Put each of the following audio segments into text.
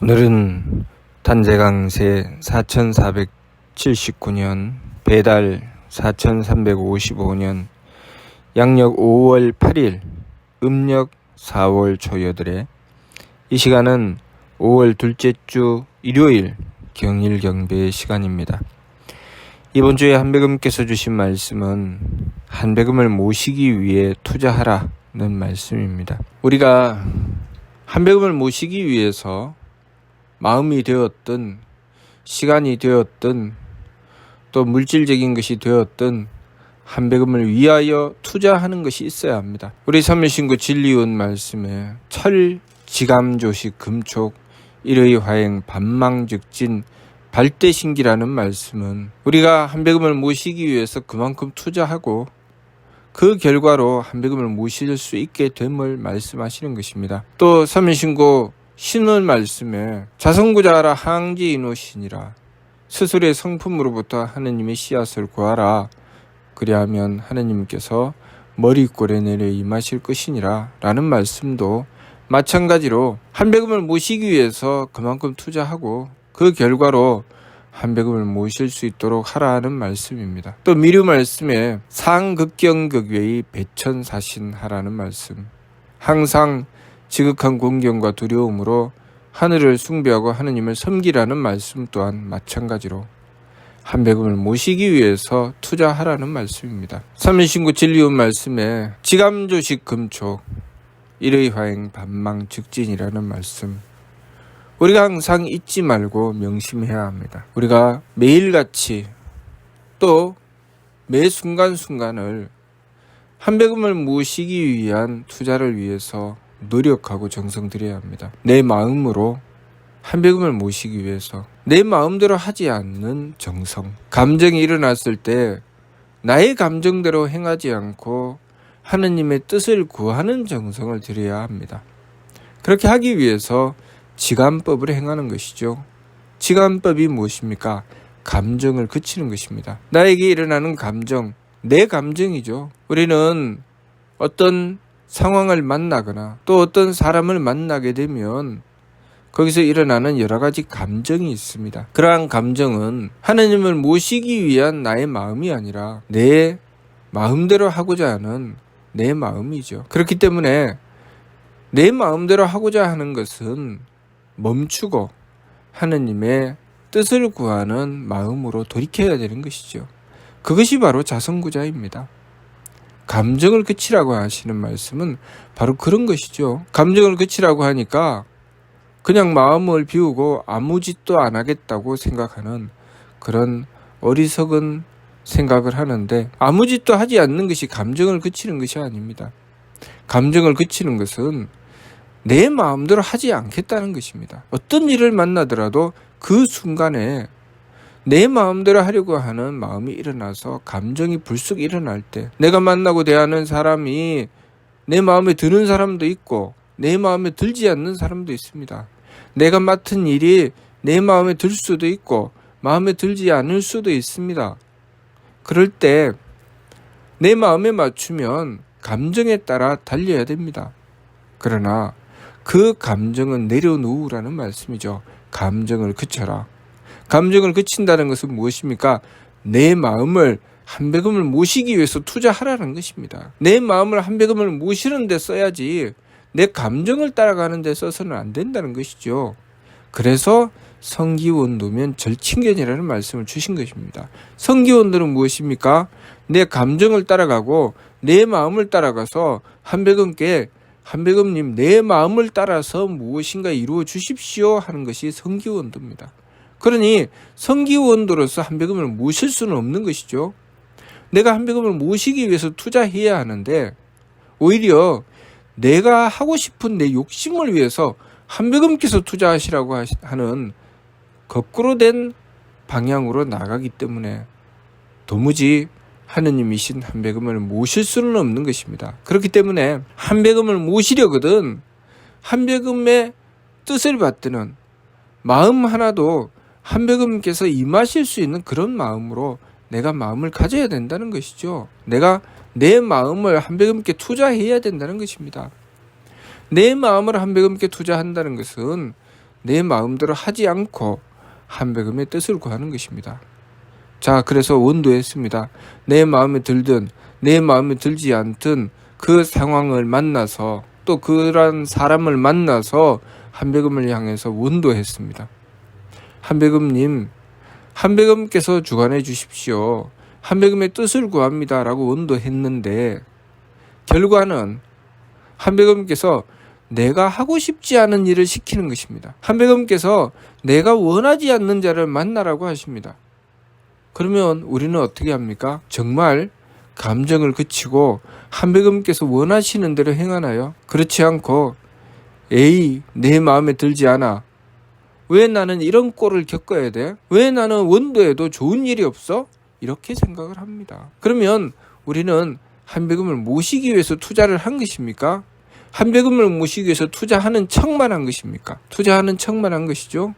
오늘은 단재강세 4479년 배달 4355년 양력 5월 8일 음력 4월 초여들에 이 시간은 5월 둘째 주 일요일 경일 경배의 시간입니다. 이번 주에 한배금께서 주신 말씀은 한배금을 모시기 위해 투자하라는 말씀입니다. 우리가 한배금을 모시기 위해서 마음이 되었든 시간이 되었든 또 물질적인 것이 되었든 한배금을 위하여 투자하는 것이 있어야 합니다. 우리 삼일신구 진리운 말씀에 철, 지감조식, 금촉, 일의화행, 반망즉진, 발대신기라는 말씀은 우리가 한배금을 모시기 위해서 그만큼 투자하고 그 결과로 한배금을 모실 수 있게 됨을 말씀하시는 것입니다. 또 삼일신구 신원 말씀에 자성구자하라 항지인호신이라 스스로의 성품으로부터 하느님의 씨앗을 구하라 그리하면 하느님께서 머리꼴에 내려 임하실 것이니라 라는 말씀도 마찬가지로 한배금을 모시기 위해서 그만큼 투자하고 그 결과로 한배금을 모실 수 있도록 하라는 말씀입니다. 또 미류 말씀에 상극경극외의 배천사신하라는 말씀, 항상 지극한 공경과 두려움으로 하늘을 숭배하고 하느님을 섬기라는 말씀 또한 마찬가지로 한배금을 모시기 위해서 투자하라는 말씀입니다. 삼일신구 진리운 말씀에 지감조식 금촉 일의화행 반망즉진이라는 말씀, 우리가 항상 잊지 말고 명심해야 합니다. 우리가 매일같이 또 매 순간순간을 한배금을 모시기 위한 투자를 위해서 노력하고 정성 들여야 합니다. 내 마음으로 한배금을 모시기 위해서 내 마음대로 하지 않는 정성, 감정이 일어났을 때 나의 감정대로 행하지 않고 하느님의 뜻을 구하는 정성을 들여야 합니다. 그렇게 하기 위해서 지감법을 행하는 것이죠. 지감법이 무엇입니까? 감정을 그치는 것입니다. 나에게 일어나는 감정, 내 감정이죠. 우리는 어떤 상황을 만나거나 또 어떤 사람을 만나게 되면 거기서 일어나는 여러 가지 감정이 있습니다. 그러한 감정은 하느님을 모시기 위한 나의 마음이 아니라 내 마음대로 하고자 하는 내 마음이죠. 그렇기 때문에 내 마음대로 하고자 하는 것은 멈추고 하느님의 뜻을 구하는 마음으로 돌이켜야 되는 것이죠. 그것이 바로 자성구자입니다. 감정을 그치라고 하시는 말씀은 바로 그런 것이죠. 감정을 그치라고 하니까 그냥 마음을 비우고 아무 짓도 안 하겠다고 생각하는 그런 어리석은 생각을 하는데, 아무 짓도 하지 않는 것이 감정을 그치는 것이 아닙니다. 감정을 그치는 것은 내 마음대로 하지 않겠다는 것입니다. 어떤 일을 만나더라도 그 순간에 내 마음대로 하려고 하는 마음이 일어나서 감정이 불쑥 일어날 때, 내가 만나고 대하는 사람이 내 마음에 드는 사람도 있고 내 마음에 들지 않는 사람도 있습니다. 내가 맡은 일이 내 마음에 들 수도 있고 마음에 들지 않을 수도 있습니다. 그럴 때 내 마음에 맞추면 감정에 따라 달려야 됩니다. 그러나 그 감정은 내려놓으라는 말씀이죠. 감정을 그쳐라. 감정을 그친다는 것은 무엇입니까? 내 마음을 한배금을 모시기 위해서 투자하라는 것입니다. 내 마음을 한배금을 모시는 데 써야지 내 감정을 따라가는 데 써서는 안 된다는 것이죠. 그래서 성기원도면 절친견이라는 말씀을 주신 것입니다. 성기원도는 무엇입니까? 내 감정을 따라가고 내 마음을 따라가서 한배금께 한배금님 내 마음을 따라서 무엇인가 이루어 주십시오 하는 것이 성기원도입니다. 그러니 성기원도로서 한배금을 모실 수는 없는 것이죠. 내가 한배금을 모시기 위해서 투자해야 하는데 오히려 내가 하고 싶은 내 욕심을 위해서 한배금께서 투자하시라고 하는 거꾸로 된 방향으로 나가기 때문에 도무지 하느님이신 한배금을 모실 수는 없는 것입니다. 그렇기 때문에 한배금을 모시려거든 한배금의 뜻을 받드는 마음 하나도 한배금께서 임하실 수 있는 그런 마음으로 내가 마음을 가져야 된다는 것이죠. 내가 내 마음을 한배금께 투자해야 된다는 것입니다. 내 마음을 한배금께 투자한다는 것은 내 마음대로 하지 않고 한배금의 뜻을 구하는 것입니다. 자, 그래서 원도했습니다. 내 마음에 들든 내 마음에 들지 않든 그 상황을 만나서 또 그런 사람을 만나서 한배금을 향해서 원도했습니다. 한배금님, 한배금께서 주관해 주십시오. 한배금의 뜻을 구합니다 라고 원도했는데 결과는 한배금께서 내가 하고 싶지 않은 일을 시키는 것입니다. 한배금께서 내가 원하지 않는 자를 만나라고 하십니다. 그러면 우리는 어떻게 합니까? 정말 감정을 그치고 한배금께서 원하시는 대로 행하나요? 그렇지 않고 에이, 내 마음에 들지 않아. 왜 나는 이런 꼴을 겪어야 돼? 왜 나는 원도해도 좋은 일이 없어? 이렇게 생각을 합니다. 그러면 우리는 한배금을 모시기 위해서 투자를 한 것입니까? 한배금을 모시기 위해서 투자하는 척만 한 것입니까? 투자하는 척만 한 것이죠.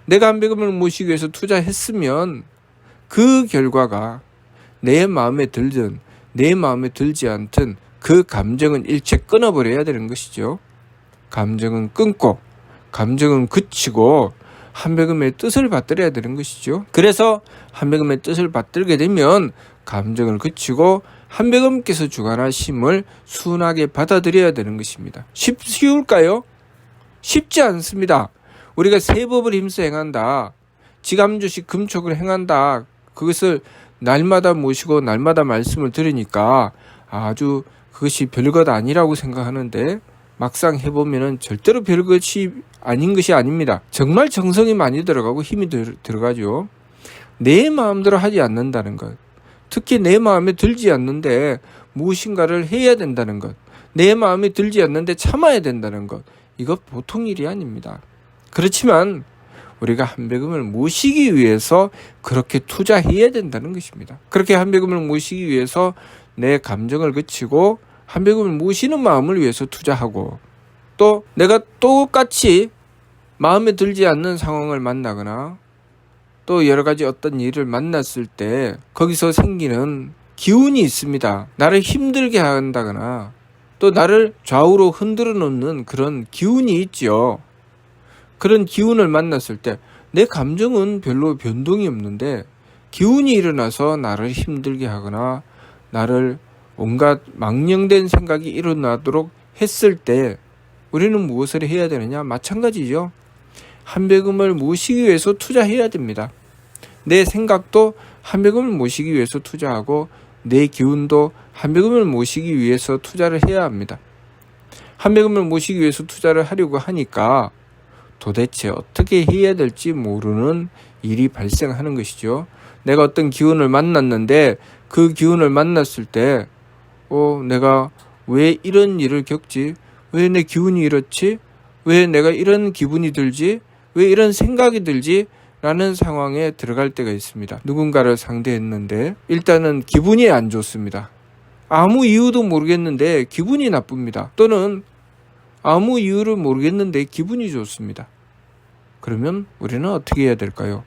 내가 한배금을 모시기 위해서 투자했으면 그 결과가 내 마음에 들든 내 마음에 들지 않든 그 감정은 일체 끊어버려야 되는 것이죠. 감정은 끊고 감정은 그치고 한배금의 뜻을 받들어야 되는 것이죠. 그래서 한배금의 뜻을 받들게 되면 감정을 그치고 한배금께서 주관하심을 순하게 받아들여야 되는 것입니다. 쉬울까요? 쉽지 않습니다. 우리가 세법을 힘써 행한다. 지감주식 금촉을 행한다. 그것을 날마다 모시고 날마다 말씀을 들으니까 아주 그것이 별것 아니라고 생각하는데 막상 해보면 절대로 별것이 아닌 것이 아닙니다. 정말 정성이 많이 들어가고 힘이 들어가죠. 내 마음대로 하지 않는다는 것. 특히 내 마음에 들지 않는데 무엇인가를 해야 된다는 것. 내 마음에 들지 않는데 참아야 된다는 것. 이거 보통 일이 아닙니다. 그렇지만 우리가 한배금을 모시기 위해서 그렇게 투자해야 된다는 것입니다. 그렇게 한배금을 모시기 위해서 내 감정을 그치고 한배금을 모시는 마음을 위해서 투자하고 또 내가 똑같이 마음에 들지 않는 상황을 만나거나 또 여러 가지 어떤 일을 만났을 때 거기서 생기는 기운이 있습니다. 나를 힘들게 한다거나 또 나를 좌우로 흔들어 놓는 그런 기운이 있죠. 그런 기운을 만났을 때 내 감정은 별로 변동이 없는데 기운이 일어나서 나를 힘들게 하거나 나를 온갖 망령된 생각이 일어나도록 했을 때 우리는 무엇을 해야 되느냐? 마찬가지죠. 한배금을 모시기 위해서 투자해야 됩니다. 내 생각도 한배금을 모시기 위해서 투자하고 내 기운도 한배금을 모시기 위해서 투자를 해야 합니다. 한배금을 모시기 위해서 투자를 하려고 하니까 도대체 어떻게 해야 될지 모르는 일이 발생하는 것이죠. 내가 어떤 기운을 만났는데 그 기운을 만났을 때 내가 왜 이런 일을 겪지? 왜 내 기운이 이렇지? 왜 내가 이런 기분이 들지? 왜 이런 생각이 들지? 라는 상황에 들어갈 때가 있습니다. 누군가를 상대했는데 일단은 기분이 안 좋습니다. 아무 이유도 모르겠는데 기분이 나쁩니다. 또는 아무 이유를 모르겠는데 기분이 좋습니다. 그러면 우리는 어떻게 해야 될까요?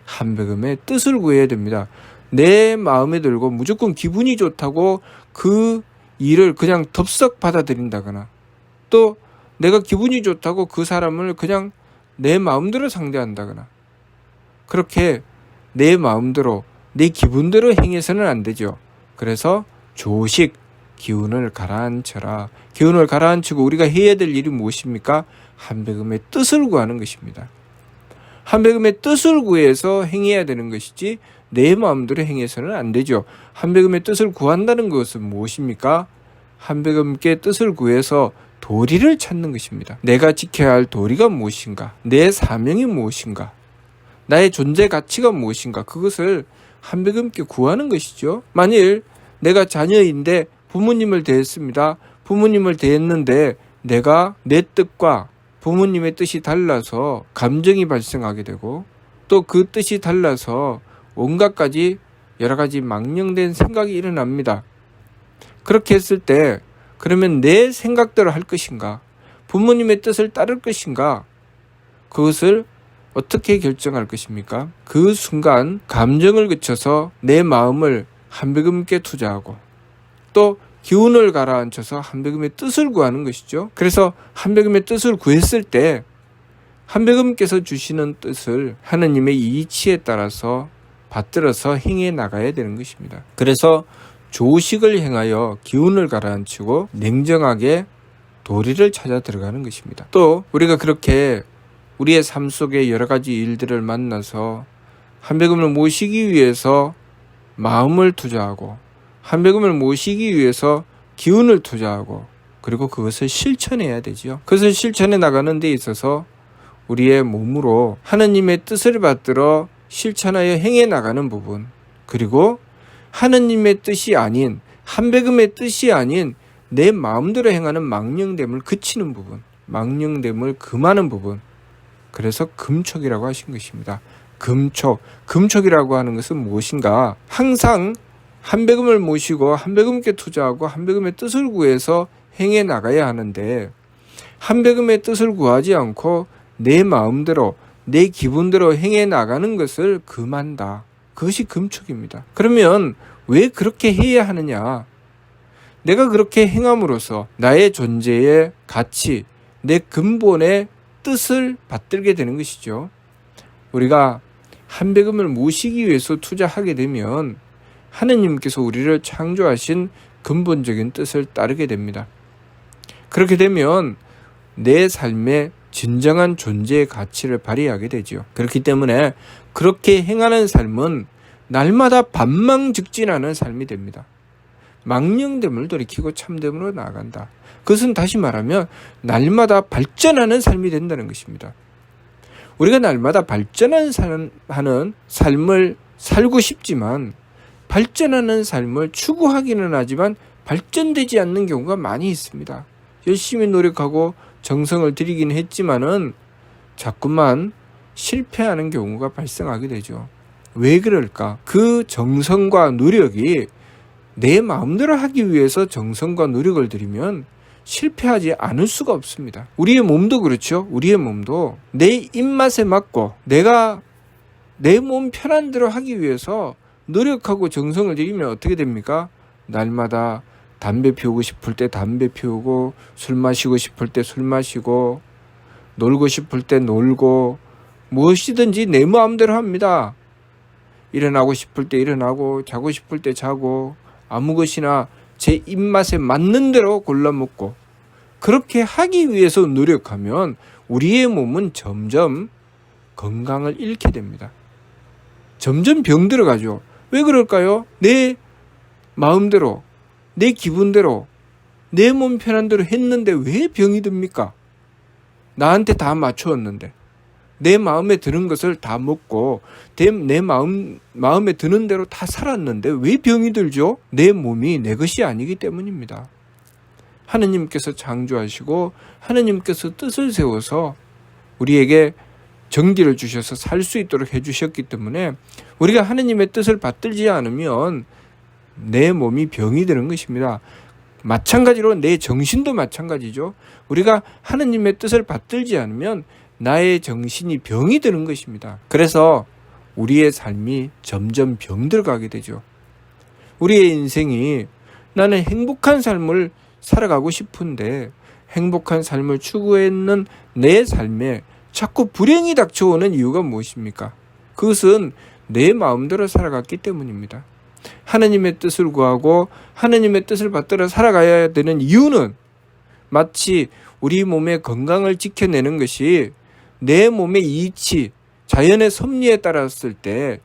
한배금의 뜻을 구해야 됩니다. 내 마음에 들고 무조건 기분이 좋다고 그 일을 그냥 덥석 받아들인다거나 또 내가 기분이 좋다고 그 사람을 그냥 내 마음대로 상대한다거나 그렇게 내 마음대로 내 기분대로 행해서는 안 되죠. 그래서 조식 기운을 가라앉혀라. 기운을 가라앉히고 우리가 해야 될 일이 무엇입니까? 한배금의 뜻을 구하는 것입니다. 한배금의 뜻을 구해서 행해야 되는 것이지 내 마음대로 행해서는 안 되죠. 한배금의 뜻을 구한다는 것은 무엇입니까? 한배금께 뜻을 구해서 도리를 찾는 것입니다. 내가 지켜야 할 도리가 무엇인가? 내 사명이 무엇인가? 나의 존재 가치가 무엇인가? 그것을 한배금께 구하는 것이죠. 만일 내가 자녀인데 부모님을 대했습니다. 부모님을 대했는데 내가 내 뜻과 부모님의 뜻이 달라서 감정이 발생하게 되고 또 그 뜻이 달라서 온갖 가지 여러 가지 망령된 생각이 일어납니다. 그렇게 했을 때 그러면 내 생각대로 할 것인가? 부모님의 뜻을 따를 것인가? 그것을 어떻게 결정할 것입니까? 그 순간 감정을 그쳐서 내 마음을 한배금께 투자하고 또 기운을 가라앉혀서 한배금의 뜻을 구하는 것이죠. 그래서 한배금의 뜻을 구했을 때 한배금께서 주시는 뜻을 하느님의 이치에 따라서 받들어서 행해 나가야 되는 것입니다. 그래서 조식을 행하여 기운을 가라앉히고 냉정하게 도리를 찾아 들어가는 것입니다. 또 우리가 그렇게 우리의 삶 속에 여러 가지 일들을 만나서 한배금을 모시기 위해서 마음을 투자하고 한배금을 모시기 위해서 기운을 투자하고 그리고 그것을 실천해야 되지요. 그것을 실천해 나가는 데 있어서 우리의 몸으로 하느님의 뜻을 받들어 실천하여 행해 나가는 부분, 그리고 하느님의 뜻이 아닌 한배금의 뜻이 아닌 내 마음대로 행하는 망령됨을 그치는 부분, 망령됨을 금하는 부분, 그래서 금촉이라고 하신 것입니다. 금촉이라고 하는 것은 무엇인가? 항상 한배금을 모시고 한배금께 투자하고 한배금의 뜻을 구해서 행해 나가야 하는데 한배금의 뜻을 구하지 않고 내 마음대로 내 기분대로 행해 나가는 것을 금한다. 그것이 금촉입니다. 그러면 왜 그렇게 해야 하느냐? 내가 그렇게 행함으로써 나의 존재의 가치, 내 근본의 뜻을 받들게 되는 것이죠. 우리가 한배금을 모시기 위해서 투자하게 되면 하느님께서 우리를 창조하신 근본적인 뜻을 따르게 됩니다. 그렇게 되면 내 삶의 진정한 존재의 가치를 발휘하게 되죠. 그렇기 때문에 그렇게 행하는 삶은 날마다 반망즉진하는 삶이 됩니다. 망령됨을 돌이키고 참됨으로 나아간다. 그것은 다시 말하면 날마다 발전하는 삶이 된다는 것입니다. 우리가 날마다 발전하는 삶을 살고 싶지만 발전하는 삶을 추구하기는 하지만 발전되지 않는 경우가 많이 있습니다. 열심히 노력하고 정성을 들이긴 했지만은 자꾸만 실패하는 경우가 발생하게 되죠. 왜 그럴까? 그 정성과 노력이 내 마음대로 하기 위해서 정성과 노력을 들이면 실패하지 않을 수가 없습니다. 우리의 몸도 그렇죠. 우리의 몸도 내 입맛에 맞고 내가 내 몸 편한 대로 하기 위해서 노력하고 정성을 들이면 어떻게 됩니까? 날마다 담배 피우고 싶을 때 담배 피우고 술 마시고 싶을 때 술 마시고 놀고 싶을 때 놀고 무엇이든지 내 마음대로 합니다. 일어나고 싶을 때 일어나고 자고 싶을 때 자고 아무 것이나 제 입맛에 맞는 대로 골라 먹고 그렇게 하기 위해서 노력하면 우리의 몸은 점점 건강을 잃게 됩니다. 점점 병 들어가죠. 왜 그럴까요? 내 마음대로 내 기분대로 내 몸 편한 대로 했는데 왜 병이 듭니까? 나한테 다 맞추었는데 내 마음에 드는 것을 다 먹고 내 마음에 드는 대로 다 살았는데 왜 병이 들죠? 내 몸이 내 것이 아니기 때문입니다. 하느님께서 창조하시고 하느님께서 뜻을 세워서 우리에게 정기를 주셔서 살 수 있도록 해주셨기 때문에 우리가 하느님의 뜻을 받들지 않으면 내 몸이 병이 되는 것입니다. 마찬가지로 내 정신도 마찬가지죠. 우리가 하느님의 뜻을 받들지 않으면 나의 정신이 병이 드는 것입니다. 그래서 우리의 삶이 점점 병들어가게 되죠. 우리의 인생이 나는 행복한 삶을 살아가고 싶은데 행복한 삶을 추구했는 내 삶에 자꾸 불행이 닥쳐오는 이유가 무엇입니까? 그것은 내 마음대로 살아갔기 때문입니다. 하느님의 뜻을 구하고 하느님의 뜻을 받들어 살아가야 되는 이유는 마치 우리 몸의 건강을 지켜내는 것이 내 몸의 이치, 자연의 섭리에 따랐을 때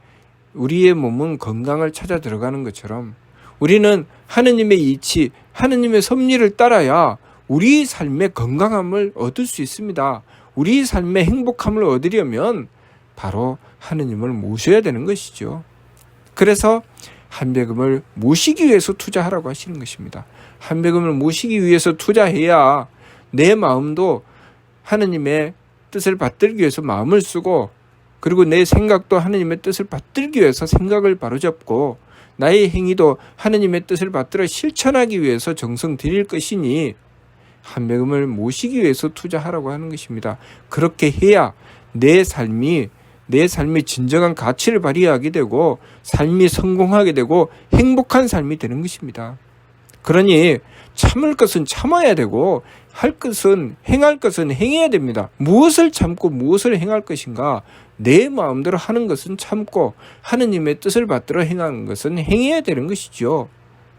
우리의 몸은 건강을 찾아 들어가는 것처럼 우리는 하느님의 이치, 하느님의 섭리를 따라야 우리 삶의 건강함을 얻을 수 있습니다. 우리 삶의 행복함을 얻으려면 바로 하느님을 모셔야 되는 것이죠. 그래서 한배금을 모시기 위해서 투자하라고 하시는 것입니다. 한배금을 모시기 위해서 투자해야 내 마음도 하느님의 뜻을 받들기 위해서 마음을 쓰고 그리고 내 생각도 하느님의 뜻을 받들기 위해서 생각을 바로잡고 나의 행위도 하느님의 뜻을 받들어 실천하기 위해서 정성 들일 것이니 한배금을 모시기 위해서 투자하라고 하는 것입니다. 그렇게 해야 내 삶이 진정한 가치를 발휘하게 되고 삶이 성공하게 되고 행복한 삶이 되는 것입니다. 그러니 참을 것은 참아야 되고 행할 것은 행해야 됩니다. 무엇을 참고 무엇을 행할 것인가? 내 마음대로 하는 것은 참고 하느님의 뜻을 받들어 행하는 것은 행해야 되는 것이죠.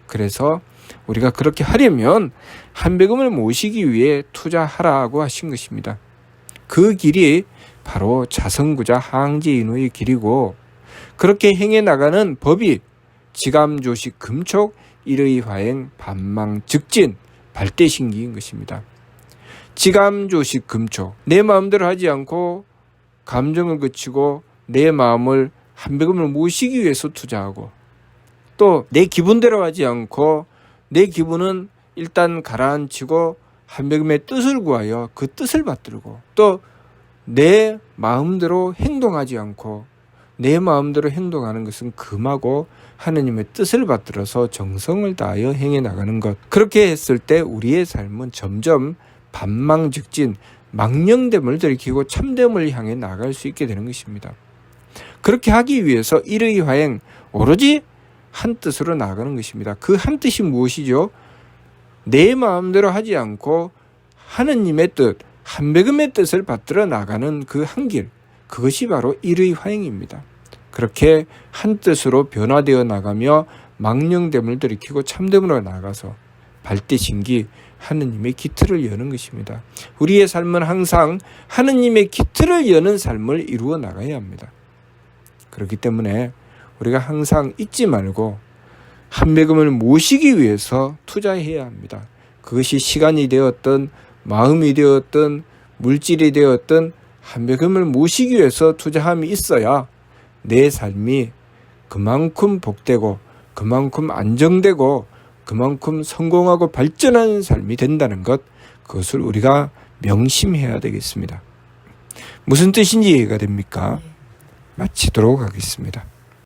그래서 우리가 그렇게 하려면 한배금을 모시기 위해 투자하라고 하신 것입니다. 그 길이 바로 자선구자 항지인후의 길이고, 그렇게 행해 나가는 법이 지감조식 금촉 일의화행 반망즉진 발대신기인 것입니다. 지감조식 금촉, 내 마음대로 하지 않고 감정을 그치고 내 마음을 한배금을 모시기 위해서 투자하고, 또 내 기분대로 하지 않고 내 기분은 일단 가라앉히고 한배금의 뜻을 구하여 그 뜻을 받들고, 또 내 마음대로 행동하지 않고 내 마음대로 행동하는 것은 금하고 하느님의 뜻을 받들어서 정성을 다하여 행해 나가는 것. 그렇게 했을 때 우리의 삶은 점점 반망즉진, 망령됨을 들이키고 참됨을 향해 나갈 수 있게 되는 것입니다. 그렇게 하기 위해서 일의화행, 오로지 한 뜻으로 나가는 것입니다. 그 한 뜻이 무엇이죠? 내 마음대로 하지 않고 하느님의 뜻, 한배금의 뜻을 받들어 나가는 그 한 길, 그것이 바로 일의화행입니다. 그렇게 한 뜻으로 변화되어 나가며 망령됨을 들이키고 참됨으로 나가서 발대신기, 하느님의 기틀을 여는 것입니다. 우리의 삶은 항상 하느님의 기틀을 여는 삶을 이루어 나가야 합니다. 그렇기 때문에 우리가 항상 잊지 말고 한배금을 모시기 위해서 투자해야 합니다. 그것이 시간이 되었든 마음이 되었든 물질이 되었든 한배금을 모시기 위해서 투자함이 있어야 내 삶이 그만큼 복되고 그만큼 안정되고 그만큼 성공하고 발전하는 삶이 된다는 것, 그것을 우리가 명심해야 되겠습니다. 무슨 뜻인지 이해가 됩니까? 마치도록 하겠습니다.